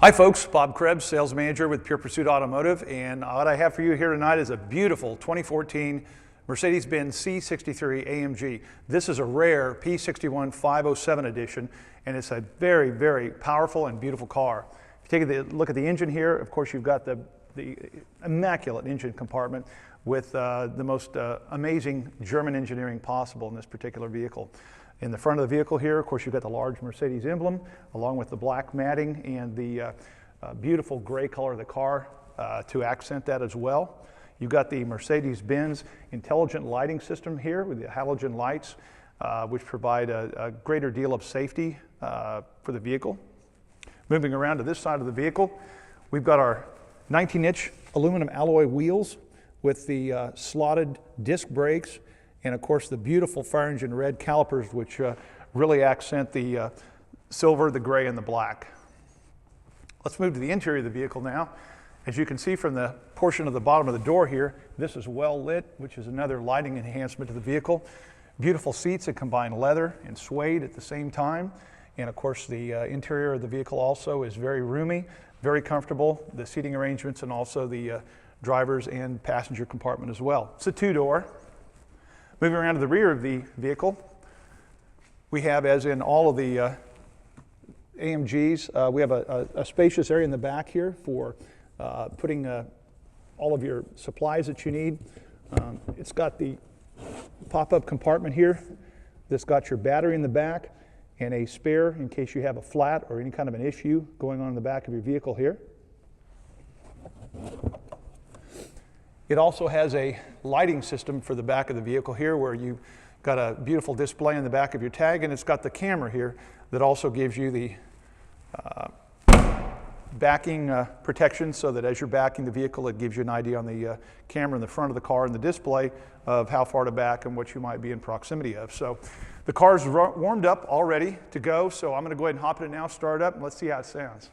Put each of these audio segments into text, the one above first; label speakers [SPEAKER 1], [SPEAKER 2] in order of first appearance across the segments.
[SPEAKER 1] Hi folks, Bob Krebs, Sales Manager with Pure Pursuit Automotive, and what I have for you here tonight is a beautiful 2014 Mercedes-Benz C63 AMG. This is a rare P61 507 edition, and it's a very, very powerful and beautiful car. If you take a look at the engine here, of course you've got the immaculate engine compartment with the most amazing German engineering possible in this particular vehicle. In the front of the vehicle here, of course, you've got the large Mercedes emblem, along with the black matting and the beautiful gray color of the car to accent that as well. You've got the Mercedes-Benz intelligent lighting system here with the halogen lights, which provide a greater deal of safety for the vehicle. Moving around to this side of the vehicle, we've got our 19-inch aluminum alloy wheels with the slotted disc brakes, and of course the beautiful fire engine red calipers, which really accent the silver, the gray, and the black. Let's move to the interior of the vehicle now. As you can see from the portion of the bottom of the door here, this is well lit, which is another lighting enhancement to the vehicle. Beautiful seats that combine leather and suede at the same time. And of course the interior of the vehicle also is very roomy, very comfortable, the seating arrangements, and also the driver's and passenger compartment as well. It's a two-door. Moving around to the rear of the vehicle, we have, as in all of the AMGs, we have a spacious area in the back here for putting all of your supplies that you need. It's got the pop-up compartment here that's got your battery in the back and a spare in case you have a flat or any kind of an issue going on in the back of your vehicle here. It also has a lighting system for the back of the vehicle here, where you've got a beautiful display in the back of your tag, and it's got the camera here that also gives you the backing protection, so that as you're backing the vehicle, it gives you an idea on the camera in the front of the car and the display of how far to back and what you might be in proximity of. So the car's warmed up, all ready to go, so I'm going to go ahead and hop in it now, start it up, and let's see how it sounds.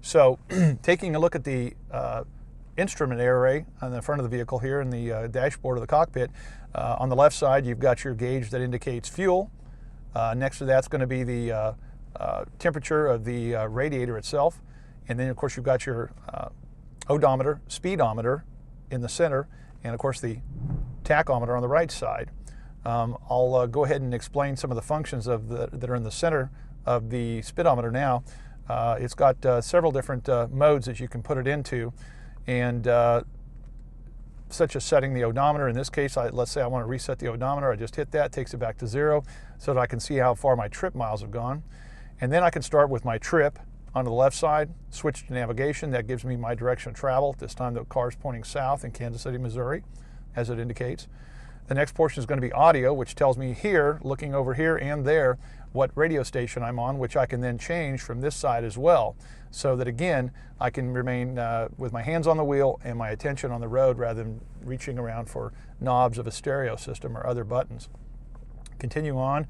[SPEAKER 1] So taking a look at the instrument array on the front of the vehicle here in the dashboard of the cockpit, on the left side you've got your gauge that indicates fuel. Next to that's going to be the temperature of the radiator itself. And then of course you've got your odometer, speedometer in the center, and of course the tachometer on the right side. I'll go ahead and explain some of the functions that are in the center of the speedometer now. It's got several different modes that you can put it into, and such as setting the odometer. In this case, let's say I want to reset the odometer. I just hit that, takes it back to 0, so that I can see how far my trip miles have gone. And then I can start with my trip on the left side, switch to navigation. That gives me my direction of travel. This time the car's pointing south in Kansas City, Missouri, as it indicates. The next portion is going to be audio, which tells me here, looking over here and there, what radio station I'm on, which I can then change from this side as well, so that again I can remain with my hands on the wheel and my attention on the road rather than reaching around for knobs of a stereo system or other buttons. Continue on,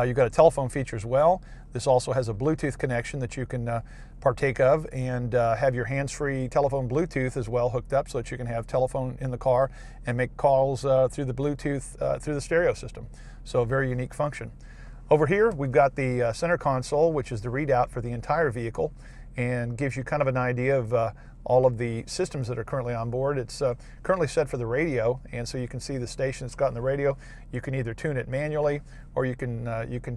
[SPEAKER 1] you've got a telephone feature as well. This also has a Bluetooth connection that you can partake of, and have your hands-free telephone Bluetooth as well hooked up, so that you can have telephone in the car and make calls through the Bluetooth through the stereo system. So a very unique function. Over here we've got the center console, which is the readout for the entire vehicle, and gives you kind of an idea of all of the systems that are currently on board. It's currently set for the radio, and so you can see the station it's got in the radio. You can either tune it manually, or you can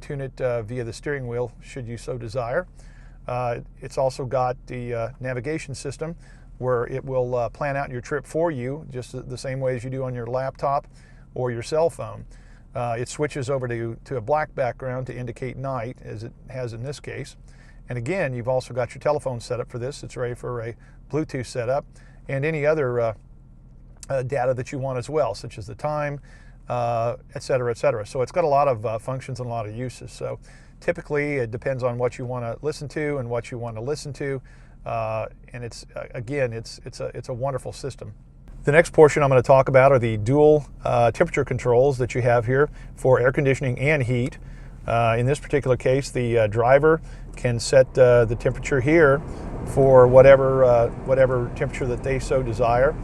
[SPEAKER 1] tune it via the steering wheel should you so desire. It's also got the navigation system, where it will plan out your trip for you, just the same way as you do on your laptop or your cell phone. It switches over to a black background to indicate night, as it has in this case. And again, you've also got your telephone set up for this. It's ready for a Bluetooth setup and any other data that you want as well, such as the time, et cetera, et cetera. So it's got a lot of functions and a lot of uses. So typically it depends on what you want to listen to and what you want to listen to. And it's a wonderful system. The next portion I'm going to talk about are the dual temperature controls that you have here for air conditioning and heat. In this particular case, the driver can set the temperature here for whatever temperature that they so desire,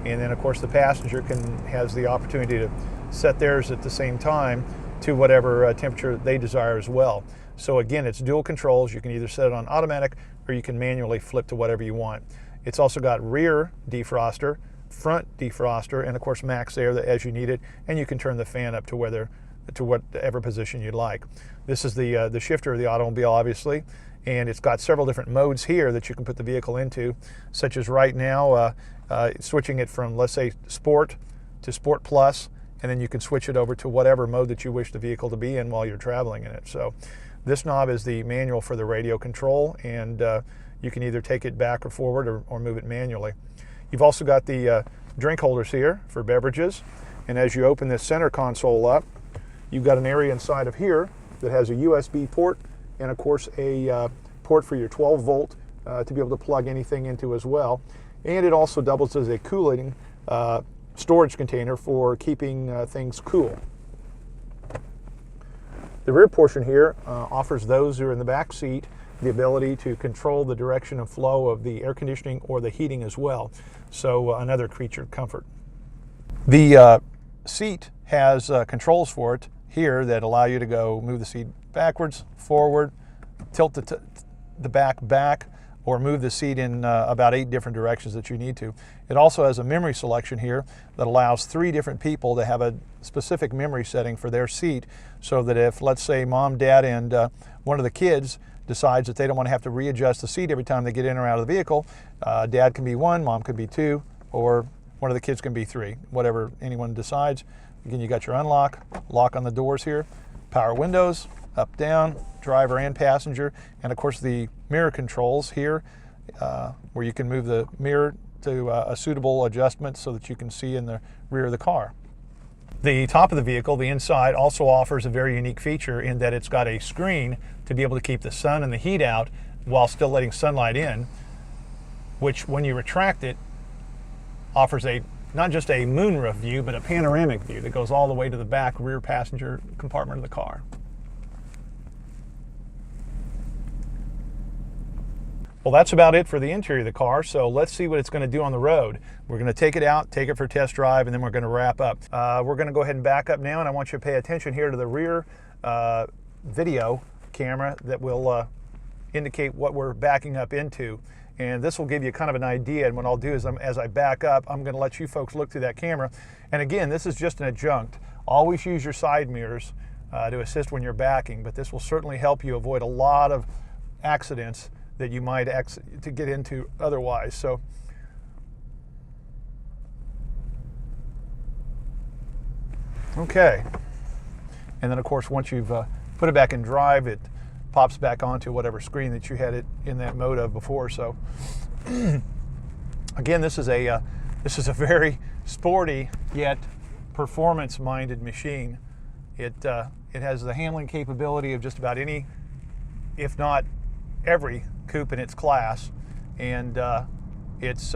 [SPEAKER 1] and then of course the passenger has the opportunity to set theirs at the same time to whatever temperature they desire as well. So again, it's dual controls. You can either set it on automatic or you can manually flip to whatever you want. It's also got rear defroster, front defroster, and of course max air as you need it, and you can turn the fan up to whatever position you'd like. This is the shifter of the automobile, obviously, and it's got several different modes here that you can put the vehicle into, such as right now switching it from, let's say, Sport to Sport Plus, and then you can switch it over to whatever mode that you wish the vehicle to be in while you're traveling in it. So this knob is the manual for the radio control, and you can either take it back or forward or move it manually. You've also got the drink holders here for beverages, and as you open this center console up, you've got an area inside of here that has a USB port and of course a port for your 12 volt to be able to plug anything into as well. And it also doubles as a cooling storage container for keeping things cool. The rear portion here offers those who are in the back seat the ability to control the direction and flow of the air conditioning or the heating as well. So another creature comfort. The seat has controls for it here that allow you to move the seat backwards, forward, tilt the back, or move the seat in about 8 different directions that you need to. It also has a memory selection here that allows 3 different people to have a specific memory setting for their seat, so that if, let's say, mom, dad, and one of the kids decides that they don't want to have to readjust the seat every time they get in or out of the vehicle, dad can be 1, mom can be 2, or one of the kids can be 3, whatever anyone decides. Again, you got your unlock, lock on the doors here, power windows, up, down, driver and passenger, and of course the mirror controls here where you can move the mirror to a suitable adjustment so that you can see in the rear of the car. The top of the vehicle, the inside, also offers a very unique feature in that it's got a screen to be able to keep the sun and the heat out while still letting sunlight in, which when you retract it offers not just a moonroof view, but a panoramic view that goes all the way to the back rear passenger compartment of the car. Well, that's about it for the interior of the car, so let's see what it's going to do on the road. We're going to take it out, take it for a test drive, and then we're going to wrap up. We're going to go ahead and back up now, and I want you to pay attention here to the rear video camera that will indicate what we're backing up into. And this will give you kind of an idea, and what I'll do is as I back up, I'm going to let you folks look through that camera. And again, this is just an adjunct. Always use your side mirrors to assist when you're backing, but this will certainly help you avoid a lot of accidents that you might to get into otherwise. So okay, and then of course once you've put it back in drive, it pops back onto whatever screen that you had it in that mode of before. So again, this is a very sporty yet performance-minded machine. It has the handling capability of just about any, if not every, coupe in its class, and it's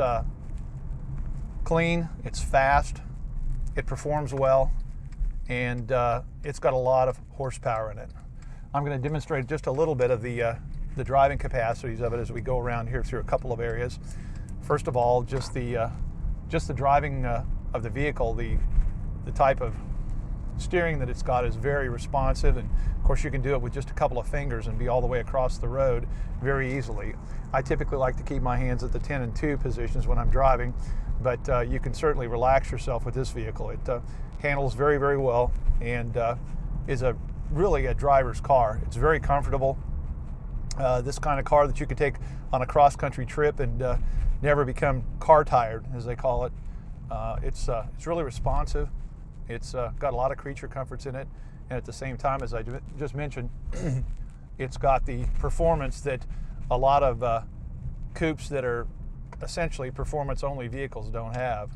[SPEAKER 1] clean, it's fast, it performs well, and it's got a lot of horsepower in it. I'm going to demonstrate just a little bit of the driving capacities of it as we go around here through a couple of areas. First of all, just the driving of the vehicle, the type of steering that it's got is very responsive, and of course you can do it with just a couple of fingers and be all the way across the road very easily. I typically like to keep my hands at the 10 and 2 positions when I'm driving, but you can certainly relax yourself with this vehicle. It handles very, very well, and is really a driver's car. It's very comfortable. This kind of car that you could take on a cross-country trip and never become car tired, as they call it. It's really responsive. It's got a lot of creature comforts in it, and at the same time, as I just mentioned, it's got the performance that a lot of coupes that are essentially performance-only vehicles don't have.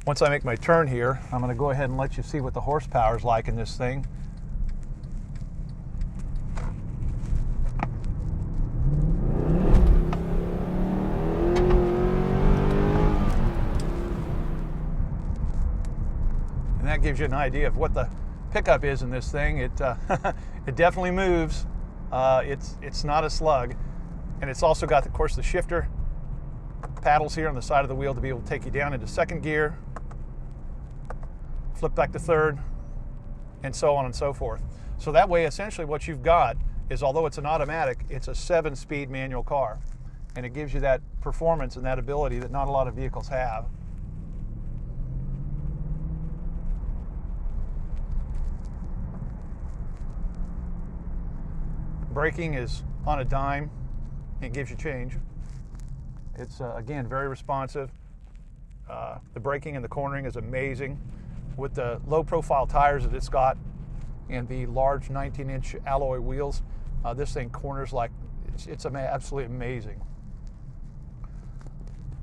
[SPEAKER 1] Once I make my turn here, I'm going to go ahead and let you see what the horsepower is like in this thing. And that gives you an idea of what the pickup is in this thing. It it definitely moves. It's not a slug, and it's also got, of course, the shifter paddles here on the side of the wheel to be able to take you down into second gear, flip back to third, and so on and so forth. So that way, essentially what you've got is, although it's an automatic, it's a 7-speed manual car, and it gives you that performance and that ability that not a lot of vehicles have. Braking is on a dime. It gives you change. It's again, very responsive. The braking and the cornering is amazing. With the low profile tires that it's got and the large 19-inch alloy wheels, this thing corners like it's absolutely amazing.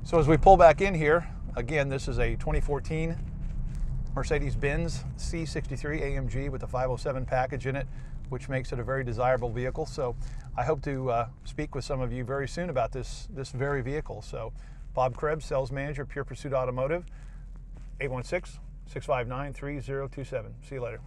[SPEAKER 1] So as we pull back in here, again, this is a 2014 Mercedes-Benz C63 AMG with a 507 package in it, which makes it a very desirable vehicle. So I hope to speak with some of you very soon about this very vehicle. So Bob Krebs, Sales Manager, Pure Pursuit Automotive, 816-659-3027. See you later.